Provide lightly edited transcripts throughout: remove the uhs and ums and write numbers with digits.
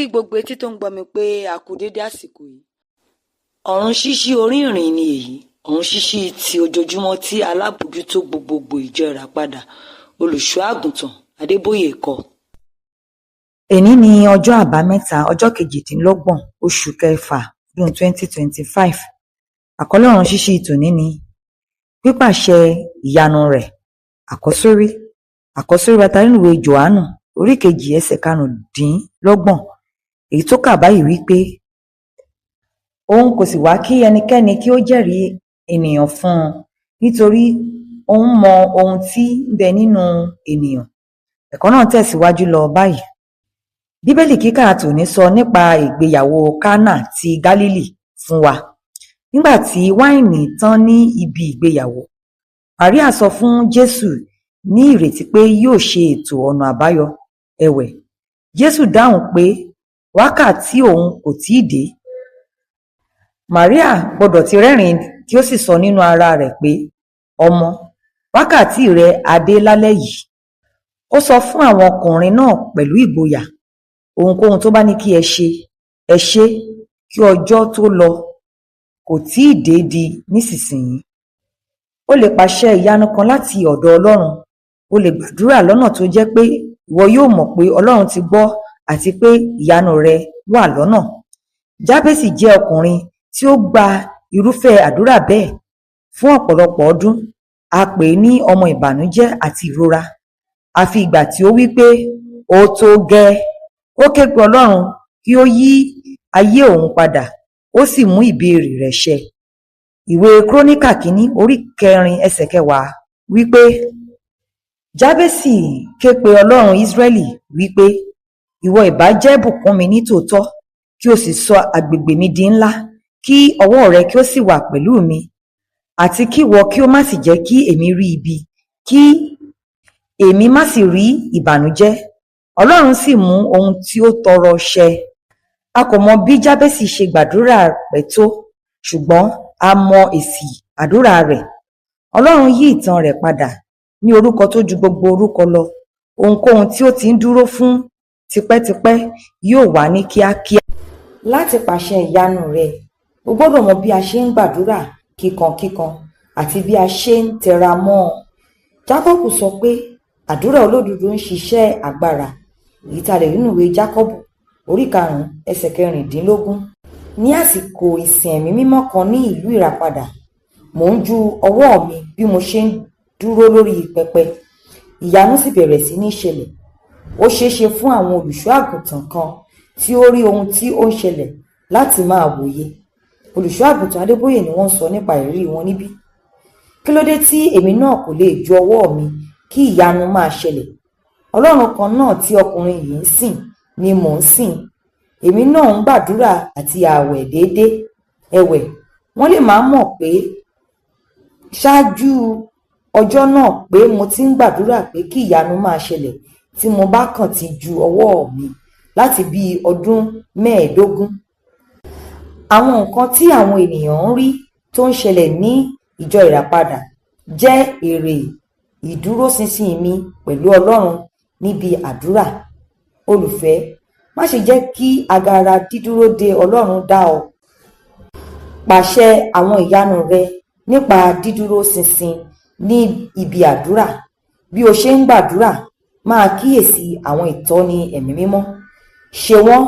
kí gbogbo etí tó ń gbọ́ mi pé a kú dédé àsìkò yìí. Ọ̀run ṣíṣí orí ìrìn ni èyí, ọ̀run ṣíṣí ti ojoojúmọ́ tí alábòójútó gbogbogbò ìjọ Ìràpadà olùṣọ́ àgùntàn Adébóyè kọ. Èní ni ọjọ́ àbámẹ́ta ọjọ́ 28 oṣù kẹfà ọdún 2025. Àkọlé ọ̀run ṣíṣí tòní ni pípàṣẹ ìyanu rẹ̀. Àkọ́sórí bàtà nínú ìwé Jòhánù orí 2 ẹsẹ̀ 25, èyí tó kà báyìí wípé òun kò sì wá kí ẹnikẹ́ni kí ó jẹ́rìí ènìyàn fún un, nítorí òun mọ ohun tí ń bẹ nínú ènìyàn. Ẹ̀kọ́ náà tẹ̀síwájú lọ báyìí. Bíbélì kíkà tòní sọ nípa ìgbéyàwó Kánà ti Gálílì fún wa. Nígbà tí wáìnì tán ní ibi ìgbéyàwó, Màríà sọ fún Jésù ní ìrètí pé yóò ṣe ètò ọ̀nà àbáyọ. Ẹ̀wẹ̀, Jésù dáhùn pé wákàtí òun kò tíì dé. Màríà gbọdọ̀ ti rẹ́rìn kí ó sì sọ nínú ara rẹ̀ pé, ọmọ, wákàtí rẹ̀ á dé lálẹ́ yìí. Ó sọ fún àwọn ọkùnrin náà pẹ̀lú ìgboyà, ohunkóhun tó bá ní kí ẹ ṣe kí ọjọ́ tó lọ kò tíì dé di nísinsìnyí. O lè pàṣẹ ìyanu kan láti ọ̀dọ̀ Ọlọ́run. O lè gbàdúrà lọ́nà tó jẹ́ pé ìwọ yóò mọ̀ pé Ọlọ́run ti gbọ́ àti pé ìyanu rẹ wà lọ́nà. Jábésì jẹ́ ọkùnrin tí ó gba irúfẹ́ àdúrà bẹ́ẹ̀ fún ọ̀pọ̀lọpọ̀ ọdún. A pè é ní ọmọ ìbànújẹ́ àti ìrora. Àfi ìgbà tí ó wí pé ó tó gẹ́ẹ́, ó ké pe Ọlọ́run kí ó yí ayé òun padà, ó sì mú ìbéèrè rẹ̀ ṣẹ. Ìwé Króníkà kínní orí 4 ẹsẹ̀ 10 wípé Jábésì ké pe Ọlọ́run Ísírẹ́lì wípé, ìwọ ìbá jẹ́ bùkún mi ní tòótọ́, kí o sì sọ agbègbè mi di ńlá, kí ọwọ́ rẹ kí ó sì wà pẹ̀lú mi, àti kí ìwọ kí ó má sì jẹ́ kí èmi rí ibi, kí èmi má sì rí ìbànújẹ́. Ọlọ́run sì mú ohun tí ó tọrọ ṣẹ. A kò mọ bí Jábésì ṣe gbàdúrà rẹ̀ tó, ṣùgbọ́n a mọ èsì àdúrà rẹ̀. Ọlọ́run yí ìtàn rẹ̀ padà ní orúkọ tó ju gbogbo orúkọ lọ. Ohunkóhun tí ó ti ń dúró fún tipẹ́tipẹ́ yóò wá ní kíákíá. Láti pàṣẹ ìyanu rẹ̀, o gbọ́dọ̀ mọ bí a ṣe ń gbàdúrà kíkankíkan àti bí a ṣe ń tẹra mọ́ ọ. Jákọ́bù sọ pé àdúrà olódodo ń ṣiṣẹ́ agbára. Èyí tá a lè rí nínú ìwé Jákọ́bù orí 5 ẹsẹ̀ 16. Ní àsìkò ìsìn ẹ̀mí mímọ́ kan ní ìlú Ìràpadà, mò ń ju ọwọ́ mi bí mo ṣe ń dúró lórí pẹpẹ. Ìyanu sì bẹ̀rẹ̀ sí ní ṣẹlẹ̀. Ó ṣeéṣe fún àwọn olùṣọ́ àgùntàn kan tí ó rí ohun tí ó ń ṣẹlẹ̀ láti máa wòye. Olùṣọ́ àgùntàn Adébóyè ni wọ́n sọ nípa ìrírí wọn níbí. Kí ló dé tí èmi náà kò lè ju ọwọ́ mi kí ìyanu máa ṣẹlẹ̀? Ọlọ́run kan náà tí ọkùnrin yìí ń sìn ni mò ń sìn. Èmi náà ń gbàdúrà àti ààwẹ̀ déédéé. Ẹ̀wẹ̀, wọ́n lè máa mọ̀ pé ṣáájú ọjọ́ náà pé mo ti ń gbàdúrà pé kí ìyanu máa ṣẹlẹ̀ tí mo bá kàn ti ju ọwọ́ mi láti bí ọdún 15. Àwọn nǹkan tí àwọn ènìyàn ń rí tó ń ṣẹlẹ̀ ní ìjọ Ìràpadà jẹ́ èrè ìdúróṣinṣin mi pẹ̀lú Ọlọ́run níbi àdúrà. Olùfẹ́, má ṣe jẹ́ kí agara dídúró de Ọlọ́run dá ọ. Pàṣẹ àwọn ìyanu rẹ nípa dídúró ṣinṣin ní ibi àdúrà. Bí o ṣe ń gbàdúrà, máa kíyèsí àwọn ìtọ́ni ẹ̀mí mímọ́. Ṣe wọ́n,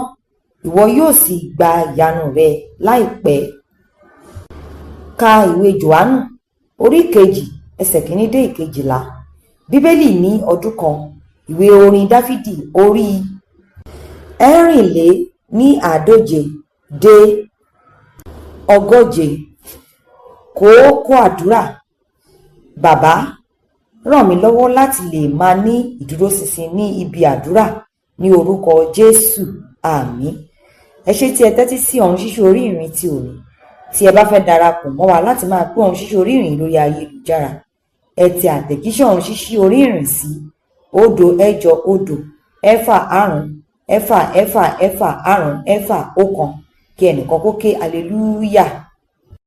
ìwọ yóò sì gba ìyanu rẹ láìpẹ́. Ka ìwé Jòhánù orí 2 ẹsẹ̀ 1 dé 12. Bíbélì ní ọdún kan, ìwé orin Dáfídì orí 140 dé 140. Kókó àdúrà. Bàbá, ràn mí lọ́wọ́ láti lè máa ní ìdúróṣinṣin ní ibi àdúrà ní orúkọ Jésù. Àmín. Ẹ ṣé tí ẹ tẹ́tí sí ọ̀run ṣíṣí orí ìrìn ti òní. Tí ẹ bá fẹ́ darapọ̀ mọ́ wa láti máa gbọ́ ọ̀run ṣíṣí orí ìrìn lórí ayélujára, ẹ tẹ àtẹ̀jíṣẹ́ ọ̀run ṣíṣí orí ìrìn sí 080 ẹ̀fà 5 ẹ̀fà 5 5 5 1 kí ẹnìkan kó ké hallelujah.